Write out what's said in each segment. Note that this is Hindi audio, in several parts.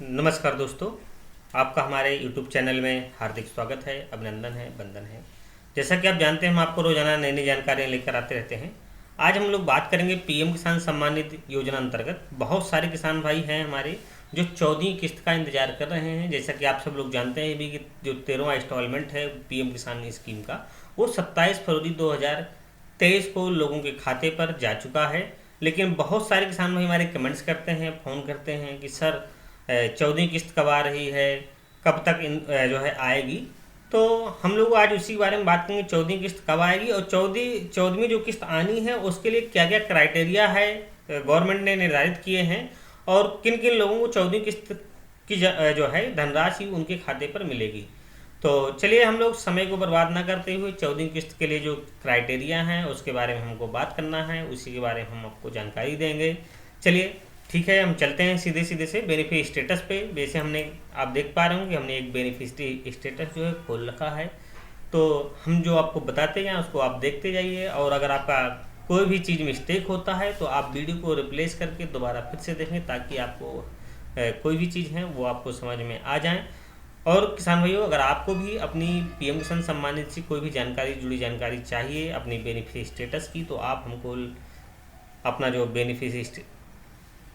नमस्कार दोस्तों, आपका हमारे YouTube चैनल में हार्दिक स्वागत है, अभिनंदन है, वंदन है। जैसा कि आप जानते हैं, हम आपको रोजाना नई नई जानकारियाँ लेकर आते रहते हैं। आज हम लोग बात करेंगे पीएम किसान सम्मान निधि योजना अंतर्गत बहुत सारे किसान भाई हैं हमारे जो 14वीं किस्त का इंतजार कर रहे हैं। जैसा कि आप सब लोग जानते हैं भी कि जो 13वां इंस्टॉलमेंट है पीएम किसान स्कीम का, वो 27 फरवरी 2023 को लोगों के खाते पर जा चुका है। लेकिन बहुत सारे किसान भाई हमारे कमेंट्स करते हैं, फ़ोन करते हैं कि सर 14वीं किस्त कब आ रही है, कब तक जो है आएगी। तो हम लोग आज उसी बारे में बात करेंगे, 14वीं किस्त कब आएगी और 14वीं जो किस्त आनी है उसके लिए क्या क्या क्राइटेरिया है गवर्नमेंट ने निर्धारित किए हैं और किन किन लोगों को 14वीं किस्त की जो है धनराशि उनके खाते पर मिलेगी। तो चलिए हम लोग समय को बर्बाद ना करते हुए 14वीं किस्त के लिए जो क्राइटेरिया हैं उसके बारे में हमको बात करना है, उसी के बारे में हम आपको जानकारी देंगे। चलिए ठीक है, हम चलते हैं सीधे सीधे से बेनिफिट स्टेटस पे। वैसे हमने आप देख पा रहे हो कि हमने एक बेनिफिट स्टेटस जो है खोल रखा है, तो हम जो आपको बताते जाएं उसको आप देखते जाइए। और अगर आपका कोई भी चीज़ मिस्टेक होता है तो आप वीडियो को रिप्लेस करके दोबारा फिर से देखें, ताकि आपको कोई भी चीज़ है वो आपको समझ में आ जाए। और किसान भाइयों, अगर आपको भी अपनी पीएम किसान सम्मान निधि से कोई भी जानकारी जुड़ी जानकारी चाहिए अपनी बेनिफिट स्टेटस की, तो आप हमको अपना जो बेनिफिट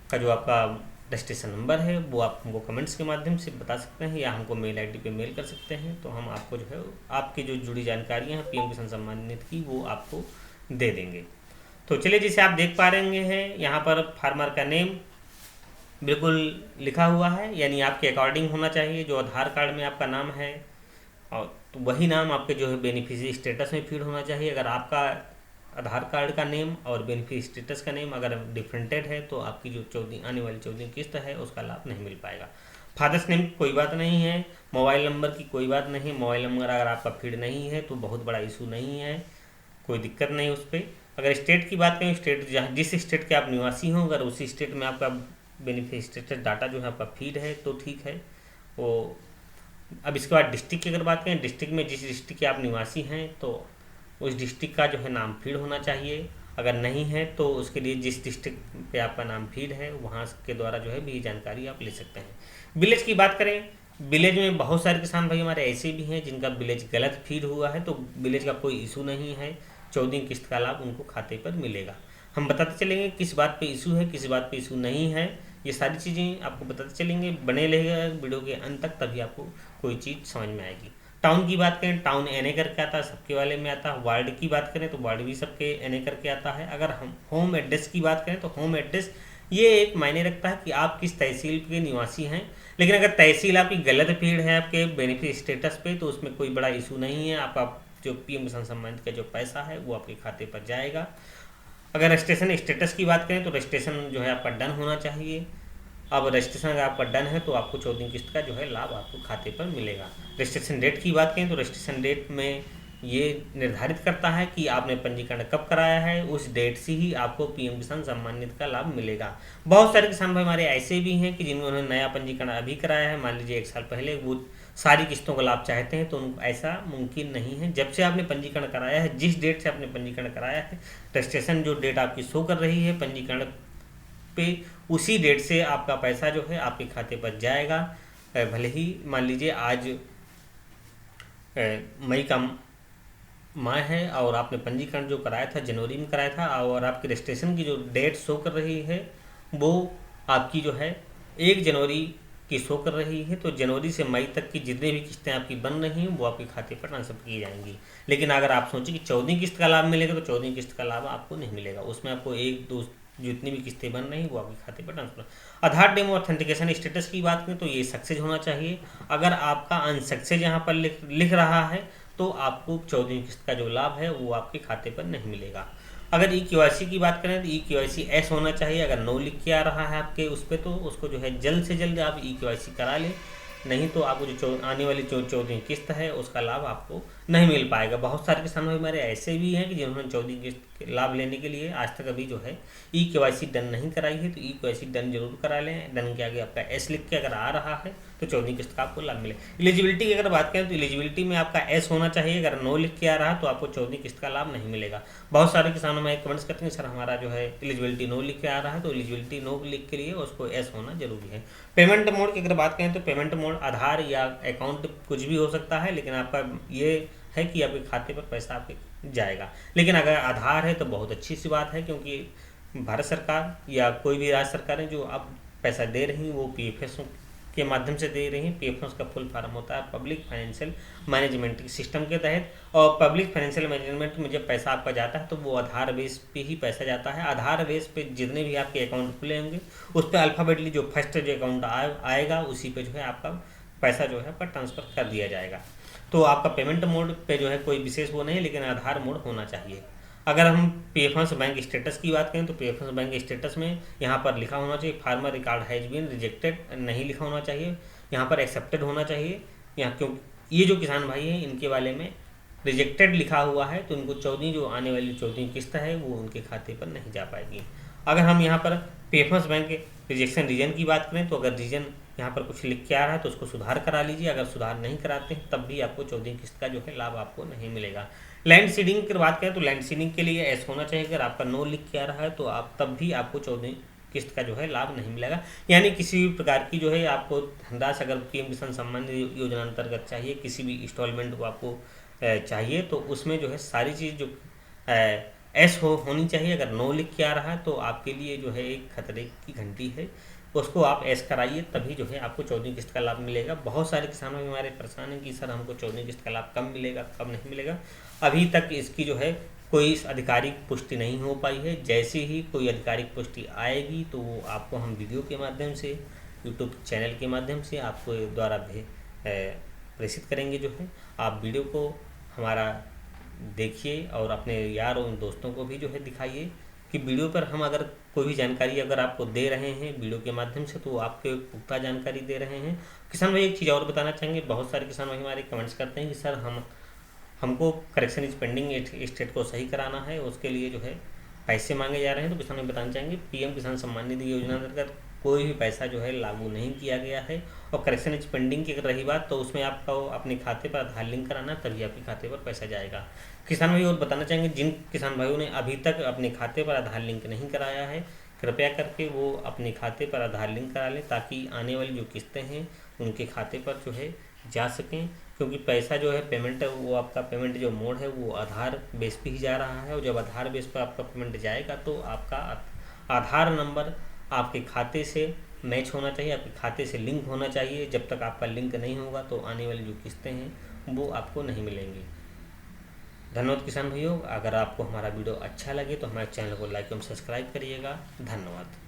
का जो आपका रजिस्ट्रेशन नंबर है वो आप हमको कमेंट्स के माध्यम से बता सकते हैं या हमको मेल आईडी पे मेल कर सकते हैं। तो हम आपको जो है आपकी जो जुड़ी जानकारियाँ हैं पीएम किसान सम्मान निधि की वो आपको दे देंगे। तो चलिए, जैसे आप देख पा रहे हैं यहाँ पर फार्मर का नेम बिल्कुल लिखा हुआ है, यानी आपके अकॉर्डिंग होना चाहिए। जो आधार कार्ड में आपका नाम है और तो वही नाम आपके जो है बेनिफिशियरी स्टेटस में फीड होना चाहिए। अगर आपका आधार कार्ड का नेम और बेनिफिट स्टेटस का नेम अगर डिफरेंटेड है तो आपकी जो 14 आने वाली 14 किस्त है उसका लाभ नहीं मिल पाएगा। फादर्स नेम की कोई बात नहीं है, मोबाइल नंबर की कोई बात नहीं। मोबाइल नंबर अगर आपका फीड नहीं है तो बहुत बड़ा इशू नहीं है, कोई दिक्कत नहीं उस पर। अगर स्टेट की बात करें, स्टेट जहाँ जिस स्टेट के आप निवासी हों, अगर उसी स्टेट में आपका बेनिफिट स्टेटस डाटा जो है आपका फीड है तो ठीक है वो। अब इसके बाद डिस्ट्रिक्ट की अगर बात करें, डिस्ट्रिक्ट में जिस डिस्ट्रिक्ट के आप निवासी हैं तो उस डिस्ट्रिक्ट का जो है नाम फीड होना चाहिए। अगर नहीं है तो उसके लिए जिस डिस्ट्रिक्ट पे आपका नाम फीड है वहाँ के द्वारा जो है भी जानकारी आप ले सकते हैं। विलेज की बात करें, विलेज में बहुत सारे किसान भाई हमारे ऐसे भी हैं जिनका विलेज गलत फीड हुआ है, तो विलेज का कोई इशू नहीं है, 14वीं किस्त का लाभ उनको खाते पर मिलेगा। हम बताते चलेंगे किस बात पे इशू है, किस बात पे इशू नहीं है, ये सारी चीज़ें आपको बताते चलेंगे। बने रहेगा वीडियो के अंत तक, तभी आपको कोई चीज़ समझ में आएगी। टाउन की बात करें, टाउन एनए करके आता है, सबके वाले में आता है। वार्ड की बात करें तो वार्ड भी सबके एनए करके आता है। अगर हम होम एड्रेस की बात करें तो होम एड्रेस ये एक मायने रखता है कि आप किस तहसील के निवासी हैं। लेकिन अगर तहसील आपकी गलत फीड है आपके बेनिफिट स्टेटस पे तो उसमें कोई बड़ा इशू नहीं है। आपका जो पीएम किसान सम्मान निधि का जो पैसा है वो आपके खाते पर जाएगा। अगर रजिस्ट्रेशन स्टेटस की बात करें तो रजिस्ट्रेशन जो है आपका डन होना चाहिए। अब रजिस्ट्रेशन अगर आपका डन है तो आपको 14वीं किस्त का जो है लाभ आपको खाते पर मिलेगा। रजिस्ट्रेशन डेट की बात करें तो रजिस्ट्रेशन डेट में ये निर्धारित करता है कि आपने पंजीकरण कब कराया है, उस डेट से ही आपको पीएम किसान सम्मान निधि का लाभ मिलेगा। बहुत सारे किसान भाई हमारे ऐसे भी हैं कि जिन्होंने नया पंजीकरण अभी कराया है, मान लीजिए 1 साल पहले, वो सारी किस्तों का लाभ चाहते हैं तो उनको ऐसा मुमकिन नहीं है। जब से आपने पंजीकरण कराया है, जिस डेट से आपने पंजीकरण कराया है, रजिस्ट्रेशन जो डेट आपकी शो कर रही है पंजीकरण पे, उसी डेट से आपका पैसा जो है आपके खाते पर जाएगा। भले ही मान लीजिए आज मई का माह है और आपने पंजीकरण जो कराया था जनवरी में कराया था और आपकी रजिस्ट्रेशन की जो डेट शो कर रही है वो आपकी जो है 1 जनवरी की शो कर रही है, तो जनवरी से मई तक की जितने भी किस्तें आपकी बन रही हैं वो आपके खाते पर ट्रांसफर की जाएंगी। लेकिन अगर आप सोचें कि 14वीं किस्त का लाभ मिलेगा तो 14वीं किस्त का लाभ आपको नहीं मिलेगा। उसमें आपको 1-2 जितनी भी किस्तें बन रही हैं वो आपके खाते पर ट्रांसफर। आधार डेमो ऑथेंटिकेशन स्टेटस की बात करें तो ये सक्सेस होना चाहिए। अगर आपका अनसक्सेस यहाँ पर लिख रहा है तो आपको 14वीं किस्त का जो लाभ है वो आपके खाते पर नहीं मिलेगा। अगर ई-केवाईसी की बात करें तो ई-केवाईसी एस होना चाहिए। अगर नो लिख के आ रहा है आपके उस पर तो उसको जो है जल्द से जल्द आप ई-केवाईसी करा लें, नहीं तो आपको जो आने वाली जो 14वीं किस्त है उसका लाभ आपको नहीं मिल पाएगा। बहुत सारे किसान भाई हमारे ऐसे भी हैं कि जिन्होंने 14वीं किस्त के लाभ लेने के लिए आज तक अभी जो है ई-केवाईसी डन नहीं कराई है, तो ई-केवाईसी डन जरूर करा लें। डन के आगे आपका एस लिख के अगर आ रहा है तो 14वीं किस्त का आपको लाभ मिले। एलिजिबिलिटी की अगर बात करें तो एलिजिबिलिटी में आपका एस होना चाहिए, अगर नो लिख के आ रहा तो आपको 14वीं किस्त का लाभ नहीं मिलेगा। बहुत सारे किसानों में कमेंट्स करते हैं सर हमारा जो है एलिजिबिलिटी नो लिख के आ रहा है, तो एलिजिबिलिटी नो लिख के लिए उसको एस होना जरूरी है। पेमेंट मोड की अगर बात करें तो पेमेंट मोड आधार या अकाउंट कुछ भी हो सकता है, लेकिन आपका ये है कि आपके खाते पर पैसा आपके जाएगा। लेकिन अगर आधार है तो बहुत अच्छी सी बात है, क्योंकि भारत सरकार या कोई भी राज्य सरकारें जो अब पैसा दे रही हैं वो पीएफएस के माध्यम से दे रही हैं। पीएफएस का फुल फॉर्म होता है पब्लिक फाइनेंशियल मैनेजमेंट सिस्टम के तहत, और पब्लिक फाइनेंशियल मैनेजमेंट में जब पैसा आपका जाता है तो वो आधार बेस पे ही पैसा जाता है। आधार बेस पे जितने भी आपके अकाउंट खुले होंगे उस पर अल्फ़ाबेटली जो फर्स्ट जो अकाउंट आएगा उसी पे जो है आपका पैसा जो है आपका ट्रांसफ़र कर दिया जाएगा। तो आपका पेमेंट मोड पे जो है कोई विशेष वो नहीं, लेकिन आधार मोड होना चाहिए। अगर हम पीएफएस बैंक स्टेटस की बात करें तो पीएफएस बैंक स्टेटस में यहाँ पर लिखा होना चाहिए farmer record has been rejected, नहीं लिखा होना चाहिए। यहाँ पर एक्सेप्टेड होना चाहिए। यहाँ क्यों ये जो किसान भाई हैं इनके वाले में रिजेक्टेड लिखा हुआ है, तो उनको 14वीं जो आने वाली 14वीं किस्त है वो उनके खाते पर नहीं जा पाएगी। अगर हम यहाँ पर पीएफएस बैंक के रिजेक्शन रीजन की बात करें तो अगर रीजन यहाँ पर कुछ लिख के आ रहा है तो उसको सुधार करा लीजिए। अगर सुधार नहीं कराते हैं तब भी आपको 14वीं किस्त का जो है लाभ आपको नहीं मिलेगा। लैंड सीडिंग की बात करें तो लैंड सीडिंग के लिए ऐसा होना चाहिए, अगर आपका नो लिख के आ रहा है तो आप तब भी आपको 14वीं किस्त का जो है लाभ नहीं मिलेगा। यानी किसी भी प्रकार की जो है आपको धनराशि अगर पीएम किसान सम्मान निधि योजना अंतर्गत चाहिए, किसी भी इंस्टॉलमेंट को आपको चाहिए, तो उसमें जो है सारी चीज़ जो एस होनी चाहिए। अगर नो लिख के आ रहा है तो आपके लिए जो है एक खतरे की घंटी है, उसको आप एस कराइए, तभी जो है आपको 14वीं किस्त का लाभ मिलेगा। बहुत सारे किसानों में हमारे परेशान हैं कि सर हमको 14वीं किस्त का लाभ कब मिलेगा कब नहीं मिलेगा। अभी तक इसकी जो है कोई आधिकारिक पुष्टि नहीं हो पाई है। जैसे ही कोई आधिकारिक पुष्टि आएगी तो वो आपको हम वीडियो के माध्यम से यूट्यूब चैनल के माध्यम से आपको द्वारा प्रेषित करेंगे। जो है आप वीडियो को हमारा देखिए और अपने यार और दोस्तों को भी जो है दिखाइए कि वीडियो पर हम अगर कोई भी जानकारी अगर आपको दे रहे हैं वीडियो के माध्यम से तो आपके पुख्ता जानकारी दे रहे हैं। किसान भाई एक चीज़ और बताना चाहेंगे, बहुत सारे किसान भाई हमारे कमेंट्स करते हैं कि सर हमको करेक्शन इज पेंडिंग स्टेट को सही कराना है, उसके लिए जो है पैसे मांगे जा रहे हैं। तो किसान भाई बताना चाहेंगे पीएम किसान सम्मान निधि योजना अंतर्गत कोई भी पैसा जो है लागू नहीं किया गया है। और करेक्शन इज पेंडिंग की अगर रही बात तो उसमें आपको अपने खाते पर आधार लिंक कराना, तभी आपके खाते पर पैसा जाएगा। किसान भाई और बताना चाहेंगे जिन किसान भाइयों ने अभी तक अपने खाते पर आधार लिंक नहीं कराया है, कृपया करके वो अपने खाते पर आधार लिंक करा लें, ताकि आने वाली जो किस्तें हैं उनके खाते पर जो है जा सकें। क्योंकि पैसा जो है पेमेंट वो आपका पेमेंट जो मोड है वो आधार बेस पे ही जा रहा है, और जब आधार बेस पर आपका पेमेंट जाएगा तो आपका आधार नंबर आपके खाते से मैच होना चाहिए, आपके खाते से लिंक होना चाहिए। जब तक आपका लिंक नहीं होगा तो आने वाली जो किस्तें हैं वो आपको नहीं मिलेंगी। धन्यवाद किसान भाइयों। अगर आपको हमारा वीडियो अच्छा लगे तो हमारे चैनल को लाइक एवं सब्सक्राइब करिएगा। धन्यवाद।